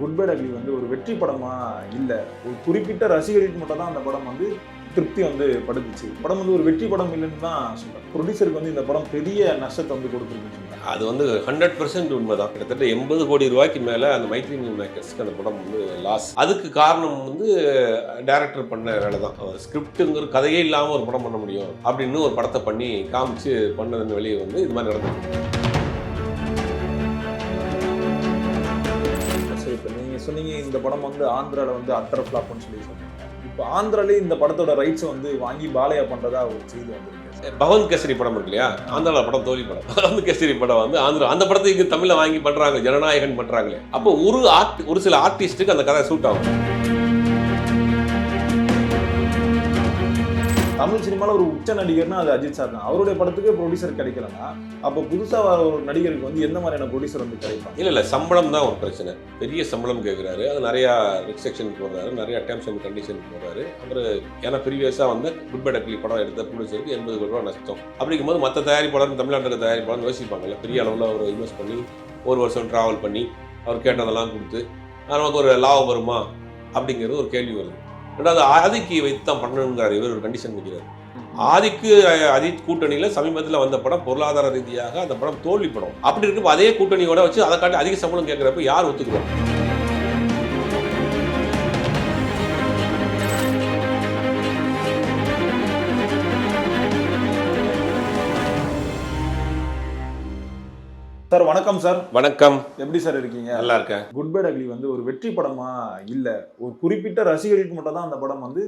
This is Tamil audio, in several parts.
குட் பை அக்லி வந்து ஒரு வெற்றி படமா இல்லை, ஒரு குறிப்பிட்ட ரசிகர்களுக்கு மட்டும் தான் அந்த படம் வந்து திருப்தி வந்து படுத்துச்சு. படம் வந்து ஒரு வெற்றி படம் இல்லைன்னு தான் சொல்றேன். ப்ரொடியூசருக்கு வந்து இந்த படம் பெரிய நஷ்டத்தை வந்து கொடுத்துருக்குன்னு சொல்றேன். அது வந்து 100% உண்மைதான். கிட்டத்தட்ட 80 கோடி ரூபாய்க்கு மேலே அந்த மைத்ரி மூவி மேக்கர்ஸ்க்கு அந்த படம் வந்து லாஸ். அதுக்கு காரணம் வந்து டைரக்டர் பண்ண வேலை தான். ஸ்கிரிப்டுங்கிற கதையே இல்லாமல் ஒரு படம் பண்ண முடியும் அப்படின்னு ஒரு படத்தை பண்ணி காமிச்சு பண்ணதுன்னு வெளியே வந்து இது மாதிரி நடந்தது. சரி, இப்போ நீங்கள் சொன்னீங்க இந்த படம் வந்து ஆந்திராவில் வந்து அட்டர் ஃப்ளாப்னு சொல்லி சொன்னீங்க. இப்போ ஆந்திராலே இந்த படத்தோட ரைட்ஸை வந்து வாங்கி பாலையா பண்ணுறதா ஒரு செய்தி வந்திருக்கு. பவன் கேசரி படம் இருக்கு இல்லையா, ஆந்திராவில் படம் தோல்வி படம். பவன் கேசரி படம் வந்து ஆந்திரா அந்த படத்தை இங்கே தமிழில் வாங்கி பண்ணுறாங்க, ஜனநாயகன் பண்ணுறாங்களே. அப்போ ஒரு சில ஆர்டிஸ்ட்டுக்கு அந்த கதை சூட் ஆகும். தமிழ் சினிமாவில் ஒரு உச்ச நடிகர்னா அது அஜித் சார் தான். அவருடைய படத்துக்கு ப்ரொடியூசர் கிடைக்கலன்னா அப்போ புதுசாக ஒரு நடிகருக்கு வந்து எந்த மாதிரியான ப்ரொடியூசர் வந்து கிடைப்பாங்க? இல்லை சம்பளம் தான் ஒரு பிரச்சனை. பெரிய சம்பளம் கேட்குறாரு, அது நிறையா ரிஸ்ட்ரிக்ஷன் போடுறாரு, நிறையா டேர்ம்ஸ் அண்ட் கண்டிஷன் போடுறாரு. அப்புறம் ஏன்னா ப்ரீவியஸாக வந்து குட் பை அக்லி படம் எடுத்த ப்ரொடியூசருக்கு 80 கோடி ரூபா நஷ்டம். அப்படிங்கும்போது மற்ற தயாரிப்பாளர் தமிழ்நாட்டில் தயாரிப்பாளர் யோசிப்பாங்கல்ல, பெரிய அளவில் அவர் இன்வெஸ்ட் பண்ணி ஒரு வருஷம் ட்ராவல் பண்ணி அவர் கேட்டதெல்லாம் கொடுத்து நமக்கு ஒரு லாபம் வருமா அப்படிங்கிறது ஒரு கேள்வி வருது. ரெண்டாவது ஆதிக்கு வைத்து தான் பண்ணணுங்கிறார் இவர் ஒரு கண்டிஷன் வைக்கிறார். ஆதிக்கு அஜித் கூட்டணியில் சமீபத்தில் வந்த படம் பொருளாதார ரீதியாக அந்த படம் தோல்வி படம். அப்படி இருக்கப்போ அதே கூட்டணியோட வச்சு அதை காட்டி அதிக சம்பளம் கேட்குறப்ப யார் ஒத்துக்குவாங்க? சார் வணக்கம் சார். வணக்கம். எப்படி சார் இருக்கீங்க? நல்லா இருக்கேன். குட் பை அக்லி வந்து ஒரு வெற்றி படமா இல்லை, ஒரு குறிப்பிட்ட ரசிகர்களுக்கு மட்டும் தான் அந்த படம் வந்து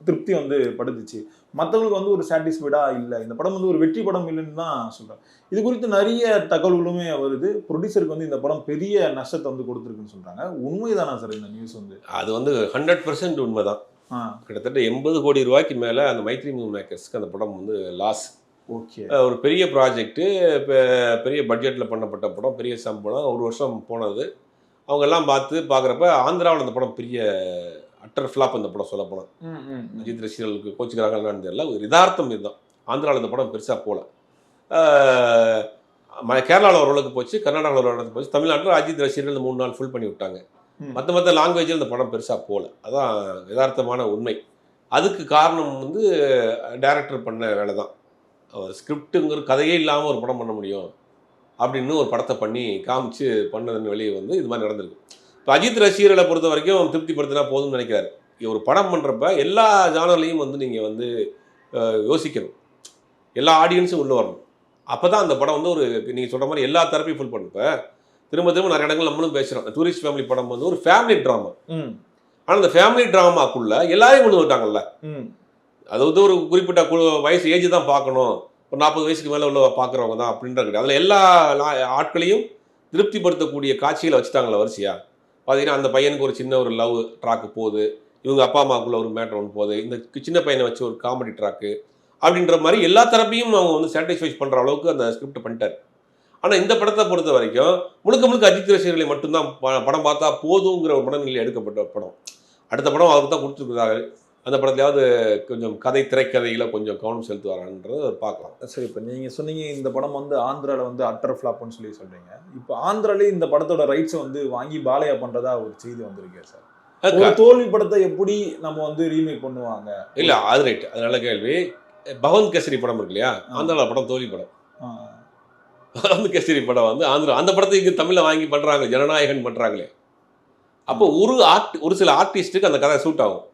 திருப்தி வந்து படுத்துச்சு. மற்றவங்களுக்கு வந்து ஒரு சாட்டிஸ்ஃபைடா இல்லை, இந்த படம் வந்து ஒரு வெற்றி படம் இல்லைன்னு தான் சொல்கிறேன். இது குறித்து நிறைய தகவல்களுமே வருது. ப்ரொடியூசருக்கு வந்து இந்த படம் பெரிய நஷ்டத்தை வந்து கொடுத்துருக்குன்னு சொல்கிறாங்க. உண்மைதானா சார் இந்த நியூஸ் வந்து? அது வந்து 100% உண்மைதான். கிட்டத்தட்ட 80 கோடி ரூபாய்க்கு மேலே அந்த மைத்ரி மூவி மேக்கர்ஸ்க்கு அந்த படம் வந்து லாஸ். ஓகே. ஒரு பெரிய ப்ராஜெக்ட்டு, பெரிய பட்ஜெட்டில் பண்ணப்பட்ட படம், பெரிய சம்பளம், ஒரு வருஷம் போனது. அவங்கெல்லாம் பார்க்குறப்ப ஆந்திராவில் அந்த படம் பெரிய அட்டர் ஃப்ளாப். அந்த படம் சொல்ல போனால் அஜித் ரசிகர்களுக்கு கோச்சுக்கிறாங்கன்னு தெரியல, ஒரு யதார்த்தம் இதுதான். ஆந்திராவில் இந்த படம் பெருசாக போகல. கேரளாவில் ஓரளவுக்கு போச்சு, கர்நாடகாவில் ஓரளவுக்கு போச்சு, தமிழ்நாட்டில் அஜித் ரசிகர்கள் 3 நாள் ஃபுல் பண்ணி விட்டாங்க. மற்ற லாங்குவேஜில் இந்த படம் பெருசாக போகல. அதான் யதார்த்தமான உண்மை. அதுக்கு காரணம் வந்து டைரக்டர் பண்ண வேலை தான். ஸ்கிரிப்டுங்கிற கதையே இல்லாமல் ஒரு படம் பண்ண முடியும் அப்படின்னு ஒரு படத்தை பண்ணி காமிச்சு பண்ணதுன்னு வெளியே வந்து இது மாதிரி நடந்திருக்கு. இப்போ அஜித் ரசிகர்களை பொறுத்த வரைக்கும் திருப்திப்படுத்தினா போதும்னு நினைக்கிறாரு. ஒரு படம் பண்ணுறப்ப எல்லா ஜானர்லையும் வந்து நீங்கள் வந்து யோசிக்கணும், எல்லா ஆடியன்ஸும் உள்ளே வரணும். அப்போ தான் அந்த படம் வந்து ஒரு நீங்கள் சொல்கிற மாதிரி எல்லா தரப்பையும் ஃபுல் பண்ணுப்ப. திரும்ப நிறைய இடங்கள் நம்மளும் பேசுகிறோம். டூரிஸ்ட் ஃபேமிலி படம் வந்து ஒரு ஃபேமிலி ட்ராமா. ஆனால் அந்த ஃபேமிலி ட்ராமாக்குள்ளே எல்லாரையும் கொண்டு வந்துட்டாங்கல்ல. அது வந்து ஒரு குறிப்பிட்ட வயசு ஏஜ் தான் பார்க்கணும், ஒரு 40 வயசுக்கு மேலே உள்ள பார்க்குறவங்க தான் அப்படின்ற கிடையாது. அதில் எல்லா ஆட்களையும் திருப்திப்படுத்தக்கூடிய காட்சிகளை வச்சுட்டாங்களே வரிசையா. பார்த்தீங்கன்னா அந்த பையனுக்கு ஒரு சின்ன ஒரு லவ் ட்ராக்கு போகுது, இவங்க அப்பா அம்மாவுக்குள்ள ஒரு மேட்டர் ஒன்று போகுது, இந்த சின்ன பையனை வச்சு ஒரு காமெடி ட்ராக்கு அப்படின்ற மாதிரி எல்லா தரப்பையும் அவங்க வந்து சாட்டிஸ்ஃபை பண்ணுற அளவுக்கு அந்த ஸ்கிரிப்ட் பண்ணிட்டார். ஆனால் இந்த படத்தை பொறுத்த வரைக்கும் முழுக்க அஜித் ரசிகர்களை மட்டும்தான் படம் பார்த்தா போதுங்கிற ஒரு மனநிலையில் எடுக்கப்பட்ட படம். அடுத்த படம் அவருக்கு தான் கொடுத்துருக்குறாரு. அந்த படத்துலையாவது கொஞ்சம் திரைக்கதைகளை கொஞ்சம் கவனம் செலுத்துவாரான்றதை பார்க்கலாம். சரி, இப்போ நீங்கள் சொன்னீங்க இந்த படம் வந்து ஆந்திராவில் வந்து அட்டர் ஃப்ளாப்னு சொல்லி சொல்கிறீங்க. இப்போ ஆந்திராலே இந்த படத்தோட ரைட்ஸை வந்து வாங்கி பாலையா பண்ணுறதா ஒரு செய்தி வந்திருக்கு சார். ஒரு தோல்வி படத்தை எப்படி நம்ம வந்து ரீமேக் பண்ணுவாங்க? இல்லை அது ரைட், அது நல்ல கேள்வி. பவன் கேசரி படம் இருக்கு இல்லையா, ஆந்திராவில் படம் தோல்வி படம். பவன் கேசரி படம் வந்து ஆந்திரா அந்த படத்தை இங்கே தமிழில் வாங்கி பண்ணுறாங்க, ஜனநாயகன் பண்ணுறாங்களே. அப்போ ஒரு சில ஆர்டிஸ்ட்டுக்கு அந்த கதை சூட் ஆகும்,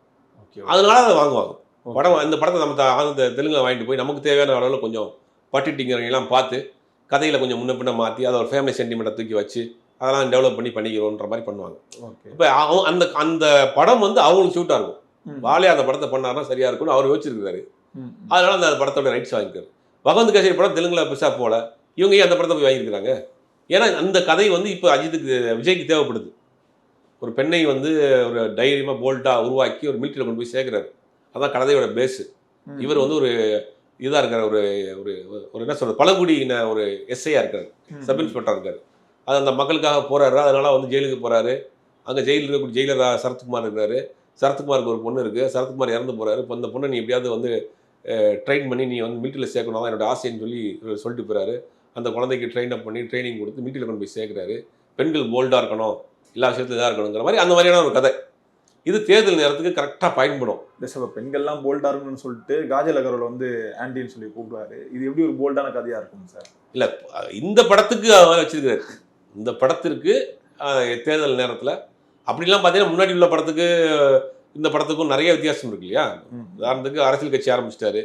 அதனால அதை வாங்குவாங்க. படம் இந்த படத்தை நம்ம தெலுங்கில் வாங்கிட்டு போய் நமக்கு தேவையான அளவில் கொஞ்சம் பட்டிட்டிங்கிறவங்கெல்லாம் பார்த்து கதையில் கொஞ்சம் முன்ன பின்ன மாற்றி அதை ஒரு ஃபேமிலி சென்டிமெண்ட்டை தூக்கி வச்சு அதெல்லாம் டெவலப் பண்ணிக்கிறோன்ற மாதிரி பண்ணுவாங்க. இப்போ அந்த படம் வந்து அவங்களுக்கு சூட்டாக இருக்கும். வாலே அந்த படத்தை பண்ணாருன்னா சரியாக இருக்கும்னு அவர் யோசிச்சிருக்காரு. அதனால அந்த படத்தோட ரைட்ஸ் வாங்கிக்காரு. பகவந்த் கேசரி படம் தெலுங்கில் பெருசாக போல, இவங்க ஏன் அந்த படத்தை போய் வாங்கியிருக்கிறாங்க? ஏன்னா அந்த கதை வந்து இப்போ அஜித்துக்கு விஜய்க்கு தேவைப்படுது. ஒரு பெண்ணை வந்து ஒரு தைரியமாக போல்ட்டாக உருவாக்கி ஒரு மிலிட்டரியில் கொண்டு போய் சேர்க்குறாரு. அதான் கதையோட பேஸு. இவர் வந்து ஒரு இதாக இருக்கார், ஒரு ஒரு என்ன சொல்கிறது, பழங்குடியின ஒரு எஸ்ஐயாக இருக்கார், சப் இன்ஸ்பெக்டராக இருக்கார். அது அந்த மக்களுக்காக போகிறாரு. அதனால் வந்து ஜெயிலுக்கு போகிறாரு. அங்கே ஜெயிலில் இருக்கக்கூடிய ஜெயிலர் சரத்குமார் இருக்கார். சரத்குமாருக்கு ஒரு பொண்ணு இருக்குது. சரத்குமார் இறந்து போகிறாரு. இப்போ அந்த பொண்ணை நீ எப்படியாவது வந்து ட்ரெயின் பண்ணி நீ வந்து மிலிட்டரியில் சேர்க்கணும் தான் என்னோட ஆசைன்னு சொல்லிட்டு போகிறாரு. அந்த குழந்தைக்கு ட்ரெயின் அப் பண்ணி ட்ரைனிங் கொடுத்து மிலிட்டரியில் கொண்டு போய் சேர்க்குறாரு. பெண்கள் போல்டாக இருக்கணும், எல்லா விஷயத்துல இதாக இருக்கணுங்கிற மாதிரி அந்த மாதிரியான ஒரு கதை. இது தேர்தல் நேரத்துக்கு கரெக்டாக பயன்படும். இந்த சில பெண்கள்லாம் போல்டா இருக்கணும்னு சொல்லிட்டு காஜல் அகர்வால் வந்து ஆன்டின்னு சொல்லி கூப்பிடுவாரு. இது எப்படி ஒரு போல்டான கதையா இருக்கும் சார்? இல்லை, இந்த படத்துக்கு அவர் வச்சிருக்காரு. இந்த படத்திற்கு தேர்தல் நேரத்தில் அப்படிலாம் பார்த்தீங்கன்னா முன்னாடி உள்ள படத்துக்கு இந்த படத்துக்கும் நிறைய வித்தியாசம் இருக்கு இல்லையா? உதாரணத்துக்கு அரசியல் கட்சி ஆரம்பிச்சிட்டாரு.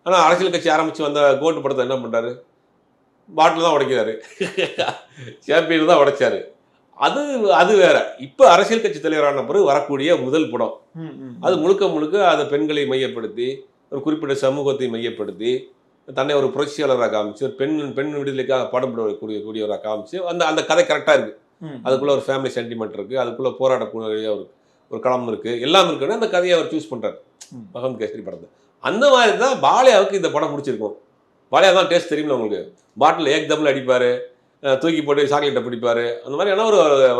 ஆனால் அரசியல் கட்சி ஆரம்பித்து வந்த கோட்டு படத்தை என்ன பண்ணுறாரு? பாட்டில் தான் உடைக்கிறாரு, சாம்பியன் தான் உடைச்சாரு. அது வேற. இப்போ அரசியல் கட்சி தலைவரான பிறகு வரக்கூடிய முதல் படம் அது முழுக்க முழுக்க அதை பெண்களை மையப்படுத்தி ஒரு குறிப்பிட்ட சமூகத்தை மையப்படுத்தி தன்னை ஒரு புரட்சியாளராக காமிச்சு ஒரு பெண் விடுதலைக்காக பாடுபடக்கூடியவராக காமிச்சு அந்த கதை கரெக்டாக இருக்கு. அதுக்குள்ள ஒரு ஃபேமிலி சென்டிமெண்ட் இருக்கு, அதுக்குள்ள போராடக்கூடிய ஒரு களம் இருக்கு, எல்லாம் இருக்குன்னு அந்த கதையை அவர் சூஸ் பண்றாரு பகவந்த் கேசரி படத்தை. அந்த மாதிரி தான் பாலையாவுக்கு இந்த படம் பிடிச்சிருக்கும். பாலையா தான் டேஸ்ட் தெரியுமில்ல உங்களுக்கு. பாட்டில் ஏக் தம்ல அடிப்பாரு, தூக்கி போட்டு சாக்லேட்டை பிடிப்பாரு, அந்த மாதிரியான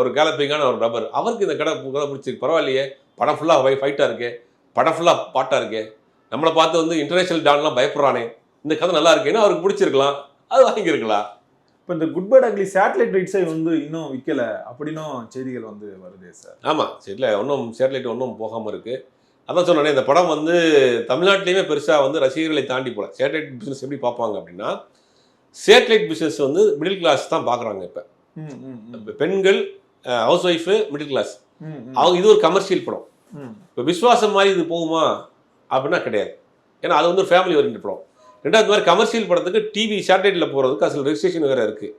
ஒரு கேலப்பிங்கான ஒரு நபர். அவருக்கு இந்த கதை பிடிச்சிருக்கு. பரவாயில்லையே, படம் ஃபுல்லாக ஃபைட்டாக இருக்கே, படம் ஃபுல்லாக பாட்டாக இருக்கே, நம்மளை பார்த்து வந்து இன்டர்நேஷனல் டான்லாம் பயப்படுறானே, இந்த கதை நல்லா இருக்கேன்னு அவருக்கு பிடிச்சிருக்கலாம், அது வாங்கியிருக்கலாம். இப்போ இந்த குட் பை அக்லி சேட்டலைட் ரைட்ஸை வந்து இன்னும் விற்கல அப்படின்னும் செய்திகள் வந்து வருது சார். ஆமாம், சரியில்லை, ஒன்றும் சேட்டலைட் ஒன்றும் போகாமல் இருக்குது. அதான் சொன்னேன், இந்த படம் வந்து தமிழ்நாட்டிலையுமே பெருசாக வந்து ரசிகர்களை தாண்டி போகல. சேட்டலைட் பிஸ்னஸ் எப்படி பார்ப்பாங்க அப்படின்னா, சேட்டலைட் பிஸ்னஸ் வந்து மிடில் கிளாஸ் தான் பார்க்குறாங்க. இப்போ பெண்கள், ஹவுஸ் ஒய்ஃபு, மிடில் கிளாஸ், அவங்க இது ஒரு கமர்ஷியல் படம். இப்போ விஸ்வாசம் மாதிரி இது போகுமா அப்படின்னா கிடையாது. ஏன்னா அது வந்து ஒரு ஃபேமிலி ஓரியன்ட் படம். ரெண்டாவது மாதிரி கமர்ஷியல் படத்துக்கு டிவி சேட்டலைட்டில் போகிறதுக்கு அசல் ரெஜிஸ்ட்ரேஷன் வேறு இருக்குது.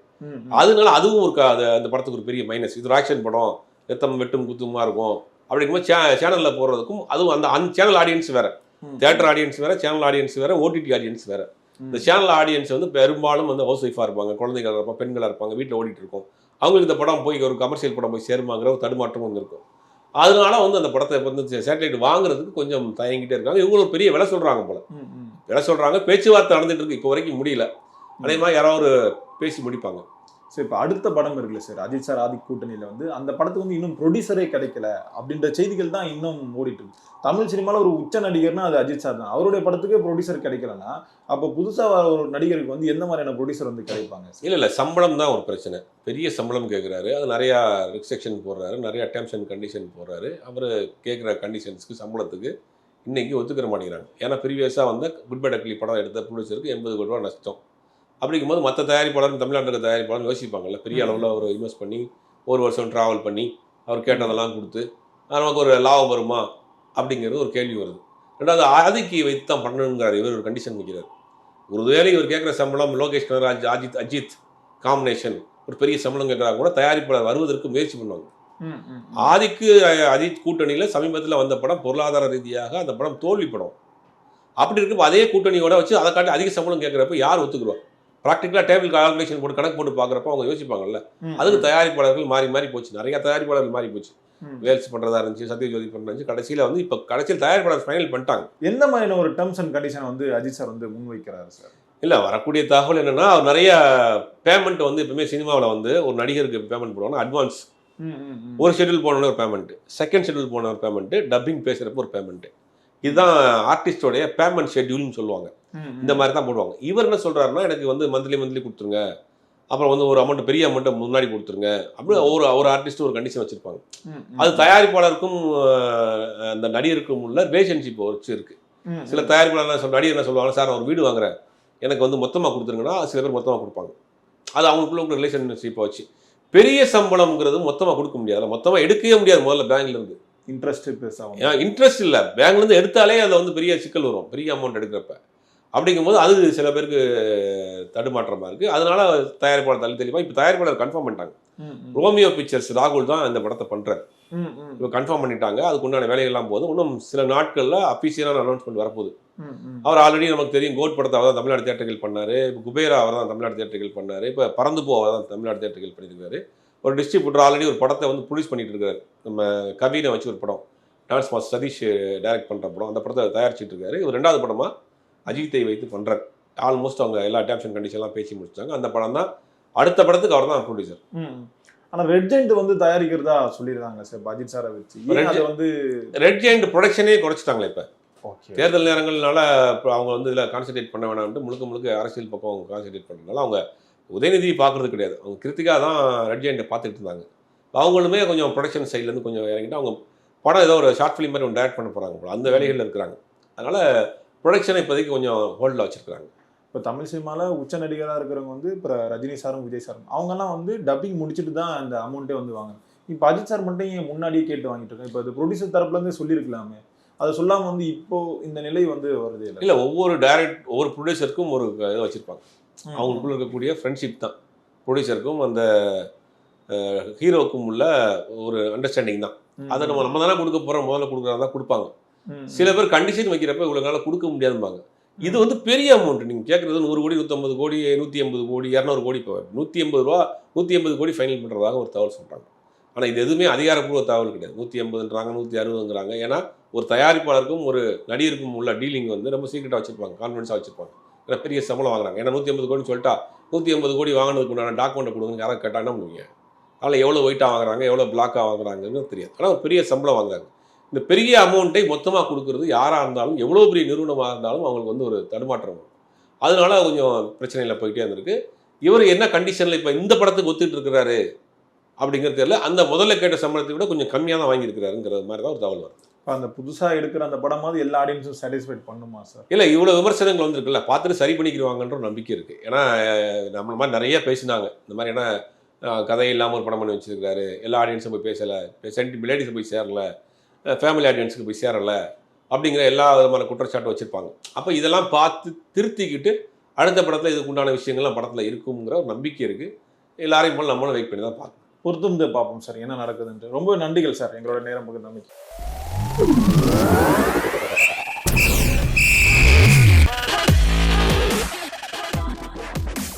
அதனால அதுவும் ஒரு அந்த படத்துக்கு ஒரு பெரிய மைனஸ். இது ஒரு ஆக்ஷன் படம், ரத்தம் வெட்டும் குத்துமா இருக்கும். அப்படிங்கும்போது சேனலில் போடுறதுக்கும் அதுவும் அந்த சேனல் ஆடியன்ஸ் வேறு, தியேட்டர் ஆடியன்ஸ் வேறு, சேனல் ஆடியன்ஸ் வேறு, ஓடிடி ஆடியன்ஸ் வேறு. இந்த சேனல் ஆடியன்ஸ் வந்து பெரும்பாலும் வந்து ஹவுஸ் ஒய்ஃபாக இருப்பாங்க, குழந்தைகள் இருப்பாங்க, பெண்களாக இருப்பாங்க, வீட்டில் ஓடிட்டு இருக்கும். அவங்களுக்கு இந்த படம் போய் ஒரு கமர்ஷியல் படம் போய் சேருமாங்கிற ஒரு தடுமாற்றம் வந்து இருக்கும். அதனால வந்து அந்த படத்தை வந்து சேட்டலைட் வாங்குறதுக்கு கொஞ்சம் தயங்கிட்டே இருக்காங்க. இவங்க ஒரு பெரிய விலை சொல்கிறாங்க போல, விலை சொல்கிறாங்க. பேச்சுவார்த்தை நடந்துட்டு இருக்கு, இப்போ வரைக்கும் முடியல. அதே மாதிரி யாராவது பேசி முடிப்பாங்க. சரி, இப்போ அடுத்த படம் இருக்குல்ல சார், அஜித் சார் ஆதி கூட்டணியில் வந்து அந்த படத்துக்கு வந்து இன்னும் ப்ரொடியூசரே கிடைக்கல அப்படின்ற செய்திகள் தான் இன்னும் ஓடிட்டு இருக்கு. தமிழ் சினிமாவில் ஒரு உச்ச நடிகர்னா அது அஜித் சார் தான். அவருடைய படத்துக்கே ப்ரொடியூசர் கிடைக்கலன்னா அப்போ புதுசாக ஒரு நடிகருக்கு வந்து எந்த மாதிரியான ப்ரொடியூசர் வந்து கிடைப்பாங்க? இல்லை, சம்பளம் தான் ஒரு பிரச்சனை. பெரிய சம்பளம் கேட்குறாரு, அது நிறையா ரிஸ்ட்ரிக்ஷன் போடுறாரு, நிறையா டேர்ம்ஸ் அண்ட் கண்டிஷன் போடுறாரு. அவர் கேட்குற கண்டிஷன்ஸ்க்கு சம்பளத்துக்கு இன்றைக்கி ஒத்துக்கிற மாட்டேங்கிறாங்க. ஏன்னா ப்ரீவியஸாக வந்து குட் பை அக்லி படம் எடுத்த ப்ரொடியூசருக்கு 80 கோடி ரூபா நஷ்டம். அப்படிங்கும்போது மற்ற தயாரிப்பாளரும் தமிழ்நாட்டில் இருக்க தயாரிப்பாளரும் யோசிப்பாங்கல்ல, பெரிய அளவில் அவர் இன்வெஸ்ட் பண்ணி ஒரு வருஷம் ட்ராவல் பண்ணி அவர் கேட்டதெல்லாம் கொடுத்து நமக்கு ஒரு லாபம் வருமா அப்படிங்கிறது ஒரு கேள்வி வருது. ரெண்டாவது ஆதிக்கி வைத்து தான் பண்ணணுங்கிறார். இவர் ஒரு கண்டிஷன் வைக்கிறார். ஒரு வேளை இவர் கேட்குற சம்பளம் லோகேஷ் கனகராஜ் அஜித் காம்பினேஷன் ஒரு பெரிய சம்பளம் கேட்குறாங்க கூட தயாரிப்பாளர் வருவதற்கு முயற்சி பண்ணுவாங்க. ஆதிக்கு அஜித் கூட்டணியில் சமீபத்தில் வந்த படம் பொருளாதார ரீதியாக அந்த படம் தோல்வி படம். அப்படி இருக்கப்போ அதே கூட்டணியோட வச்சு அதை காட்டி அதிக சம்பளம் கேட்குறப்ப யார் ஒத்துக்குருவா? ப்ராக்டிக்கலாக டேபிள் கால்குலேஷன் போட்டு கணக்கு போட்டு பார்க்குறப்ப அவங்க யோசிப்பாங்கல்ல. அதுக்கு தயாரிப்பாளர்கள் மாறி போச்சு, நிறைய தயாரிப்பாளர்கள் மாறி போச்சு. வேல்ஸ் பண்ணுறதா இருந்துச்சு, சத்யஜோதி பண்ணுறது, கடைசியில் வந்து இப்போ கடைசியில் தயாரிப்பாளர் ஃபைனல் பண்ணிட்டாங்க. எந்த மாதிரியான ஒரு டேர்ம்ஸ் அண்ட் கண்டிஷன் வந்து அஜித் சார் வந்து முன்வைக்கிறாரு சார்? இல்லை, வரக்கூடிய தகவல் என்னென்னா, அவர் நிறைய பேமெண்ட் வந்து எப்பவுமே சினிமாவில் வந்து ஒரு நடிகருக்கு பேமெண்ட் போடுவாங்கன்னா அட்வான்ஸ் ஒரு ஷெட்யூல் போனோன்னு ஒரு பேமெண்ட்டு, செகண்ட் ஷெட்யூல் போன ஒரு பேமெண்ட்டு, டப்பிங் பேசுகிறப்ப ஒரு பேமெண்ட்டு. இதுதான் ஆர்டிஸ்டோடைய பேமெண்ட் ஷெட்யூல்னு சொல்லுவாங்க. இந்த மாதிரி தான் போடுவாங்க. இவர் என்ன சொல்கிறாருன்னா, எனக்கு வந்து மந்த்லி கொடுத்துருங்க, அப்புறம் வந்து ஒரு அமௌண்ட் பெரிய அமௌண்ட்டை முன்னாடி கொடுத்துருங்க அப்படி ஒரு ஆர்டிஸ்ட் ஒரு கண்டிஷன் வச்சுருப்பாங்க. அது தயாரிப்பாளருக்கும் அந்த நடிகருக்கும் உள்ள ரிலேஷன்ஷிப் வச்சு இருக்குது. சில தயாரிப்பாளர் நடிகர் என்ன சொல்லுவாங்க, சார் நான் ஒரு வீடு வாங்குறேன், எனக்கு வந்து மொத்தமாக கொடுத்துருங்கன்னா சில பேர் மொத்தமாக கொடுப்பாங்க. அது அவங்களுக்குள்ள ரிலேஷன்ஷிப்பை வச்சு. பெரிய சம்பளம்ங்கிறது மொத்தமாக கொடுக்க முடியாது, மொத்தமாக எடுக்கவே முடியாது. முதல்ல பேங்க்லேருந்து இன்ட்ரெஸ்ட் பேசாம, இன்ட்ரெஸ்ட் இல்லை, பேங்க்லேருந்து எடுத்தாலே அதில் வந்து பெரிய சிக்கல் வரும் பெரிய அமௌண்ட் எடுக்கிறப்ப. அப்படிங்கும்போது அது சில பேருக்கு தடுமாற்றமாக இருக்குது. அதனால தயாரிப்பாளர் தெளிவாக இப்போ தயாரிப்பாளர் கன்ஃபார்ம் பண்ணிட்டாங்க. ரோமியோ பிக்சர்ஸ் ராகுல் தான் இந்த படத்தை பண்ணுறாரு. இப்போ கன்ஃபார்ம் பண்ணிட்டாங்க. அதுக்கு உண்டான வேலைகள்லாம் போது இன்னும் சில நாட்களில் அஃபீஷியலான அனௌன்ஸ்மெண்ட் வரப்போகுது. அவர் ஆல்ரெடி நமக்கு தெரியும், கோட் படத்தை அவர் தான் தமிழ்நாடு தியேட்டர்கள் பண்ணார். இப்போ குபேரா அவர் தான் தமிழ்நாடு தியேட்டர்கள் பண்ணார். இப்போ பறந்து போ அவர் தான் தமிழ்நாடு தியேட்டர்கள் பண்ணியிருக்காரு. ஒரு டிஸ்ட்ரிபியூட்டர் ஆல்ரெடி ஒரு படத்தை வந்து ப்ரொடியூஸ் பண்ணிட்டு இருக்காரு. நம்ம கவினை வச்சு ஒரு படம், டான்ஸ் மாஸ்டர் சதீஷ் டைரக்ட் பண்ணுற படம், அந்த படத்தை தயாரிச்சுட்டு இருக்காரு. இவர் ரெண்டாவது படமாக அஜித்தை வைத்து பண்ணுறாரு. ஆல்மோஸ்ட் அவங்க எல்லா டேர்ம்ஸ் அண்ட் கண்டிஷன்லாம் பேசி முடிச்சாங்க. அந்த படம் தான் அடுத்த படத்துக்கு அவர் தான் ப்ரொடியூசர். ஆனால் ரெட் ஜெயண்ட் வந்து தயாரிக்கிறதா சொல்லியிருந்தாங்க சார் அஜித் சாரை வச்சு. வந்து ரெட் ஜெயண்ட் ப்ரொடக்ஷனே குறைச்சிட்டாங்களே இப்போ. தேர்தல் நேரங்கள்னால இப்போ அவங்க வந்து இதில் கான்சன்ட்ரேட் பண்ண வேணாம்ட்டு முழுக்க அரசியல் பக்கம் கான்சன்ட்ரேட் பண்ணுறதுனால அவங்க உதயநிதி பார்க்குறது கிடையாது. அவங்க கிருத்திகா தான் ரெட் ஜெயண்ட்டை பார்த்துட்டு இருந்தாங்க. அவங்களுமே கொஞ்சம் ப்ரொடக்ஷன் சைட்லேருந்து கொஞ்சம் இறங்கிட்டு அவங்க படம் ஏதோ ஒரு ஷார்ட் ஃபிலிம் மாதிரி ஒன்று டேரக்ட் பண்ண போகிறாங்க போல, அந்த வேலைகளில் இருக்கிறாங்க. அதனால் ப்ரொடக்ஷனை இப்போதைக்கு கொஞ்சம் ஹோல்டில் வச்சுருக்காங்க. இப்போ தமிழ் சினிமாவில் உச்ச நடிகராக இருக்கிறவங்க வந்து இப்போ ரஜினி சாரும் விஜய் சாரும் அவங்கெல்லாம் வந்து டப்பிங் முடிச்சுட்டு தான் அந்த அமௌண்ட்டே வந்து வாங்குறாங்க. இப்போ அஜித் சார் மட்டும் ஏன் முன்னாடியே கேட்டு வாங்கிட்டு இருக்காங்க? இப்போ அது ப்ரொடியூசர் தரப்புலேருந்தே சொல்லியிருக்கலாமே, அதை சொல்லாமல் வந்து இப்போ இந்த நிலை வந்து வருது இல்லை? இல்லை, ஒவ்வொரு ப்ரொடியூசருக்கும் ஒரு இதை வச்சுருப்பாங்க. அவங்களுக்குள்ள இருக்கக்கூடிய ஃப்ரெண்ட்ஷிப் தான் ப்ரொடியூசருக்கும் அந்த ஹீரோவுக்கும் உள்ள ஒரு அண்டர்ஸ்டாண்டிங் தான். அதை நம்ம தானே கொடுக்க போகிறோம், முதல்ல கொடுக்குறதா தான் கொடுப்பாங்க. சில பேர் கண்டிஷன் வைக்கிறப்ப இவ்வளோ நாளாக கொடுக்க முடியாதும்பாங்க. இது வந்து பெரிய அமௌண்ட். நீங்கள் கேட்குறது 100 கோடி, 150 கோடி, 180 கோடி, 200 கோடி. இப்போ 180 கோடி ஃபைனல் பண்ணுறதாக ஒரு தகவல் சொல்கிறாங்க. ஆனால் இது எதுவுமே அதிகாரப்பூர்வ தகவல் கிடையாது. 180ன்றாங்க, 160ங்கிறாங்க. ஏன்னா ஒரு தயாரிப்பாளருக்கும் ஒரு நடிகருக்கும் உள்ள டீலிங் வந்து ரொம்ப சீக்கிரட்டாக வச்சுருப்பாங்க, கான்ஃபிடன்ஸாக வச்சுருப்பாங்க. ஏன்னா பெரிய சம்பளம் வாங்குறாங்க. ஏன்னா 180 கோடின்னு சொல்லிட்டா 180 கோடி வாங்கினதுக்கு உண்டான டாக்குமெண்ட்டை கொடுங்கன்னு யாராவது கேட்டாங்கன்னா பண்ணுவீங்க. அதில் எவ்வளோ வெயிட்டாக வாங்குறாங்க, எவ்வளோ பிளாக்காக வாங்குறாங்கன்னு தெரியாது. ஆனால் ஒரு பெரிய சம்பளம் வாங்குறாங்க. இந்த பெரிய அமௌண்ட்டை மொத்தமாக கொடுக்குறது யாராக இருந்தாலும், எவ்வளோ பெரிய நிறுவனமாக இருந்தாலும் அவங்களுக்கு வந்து ஒரு தடுமாற்றம் வரும். அதனால கொஞ்சம் பிரச்சனையில் போயிட்டே இருந்திருக்கு. இவர் என்ன கண்டிஷனில் இப்போ இந்த படத்துக்கு ஒத்துட்டு இருக்கிறாரு அப்படிங்கிறது தெரியல. அந்த முதல்ல கேட்ட சம்பளத்தை விட கொஞ்சம் கம்மியாக தான் வாங்கியிருக்கிறாருங்கிற மாதிரி தான் ஒரு தகவல் வருது. இப்போ அந்த புதுசாக எடுக்கிற அந்த படமாவது எல்லா ஆடியன்ஸும் சாட்டிஸ்ஃபைட் பண்ணுமா சார்? இல்லை, இவ்வளோ விமர்சனங்கள் வந்திருக்குல்ல, பார்த்துட்டு சரி பண்ணிக்கிடுவாங்கன்ற நம்பிக்கை இருக்குது. ஏன்னா நம்மள மாதிரி நிறைய பேசினாங்க இந்த மாதிரி. ஏன்னா கதை இல்லாமல் ஒரு படம் பண்ணி வச்சுருக்காரு, எல்லா ஆடியன்ஸும் போய் பேசலை, லேடிஸை போய் சேரலை, ஃபேமிலி ஆடியன்ஸுக்கு போய் சேரலை அப்படிங்கிற எல்லா விதமான குற்றச்சாட்டு வச்சுருப்பாங்க. அப்போ இதெல்லாம் பார்த்து திருத்திக்கிட்டு அடுத்த படத்தில் இதுக்கு உண்டான விஷயங்கள்லாம் படத்தில் இருக்குங்கிற ஒரு நம்பிக்கை இருக்குது. எல்லாரையும் போல் நம்மளும் வெயிட் பண்ணி தான் பார்க்கணும். பொறுத்திருந்து பார்ப்போம் சார் என்ன நடக்குதுன்ட்டு. ரொம்ப நன்றிகள் சார் எங்களோட நேரம் பகிர்ந்தமைக்கு.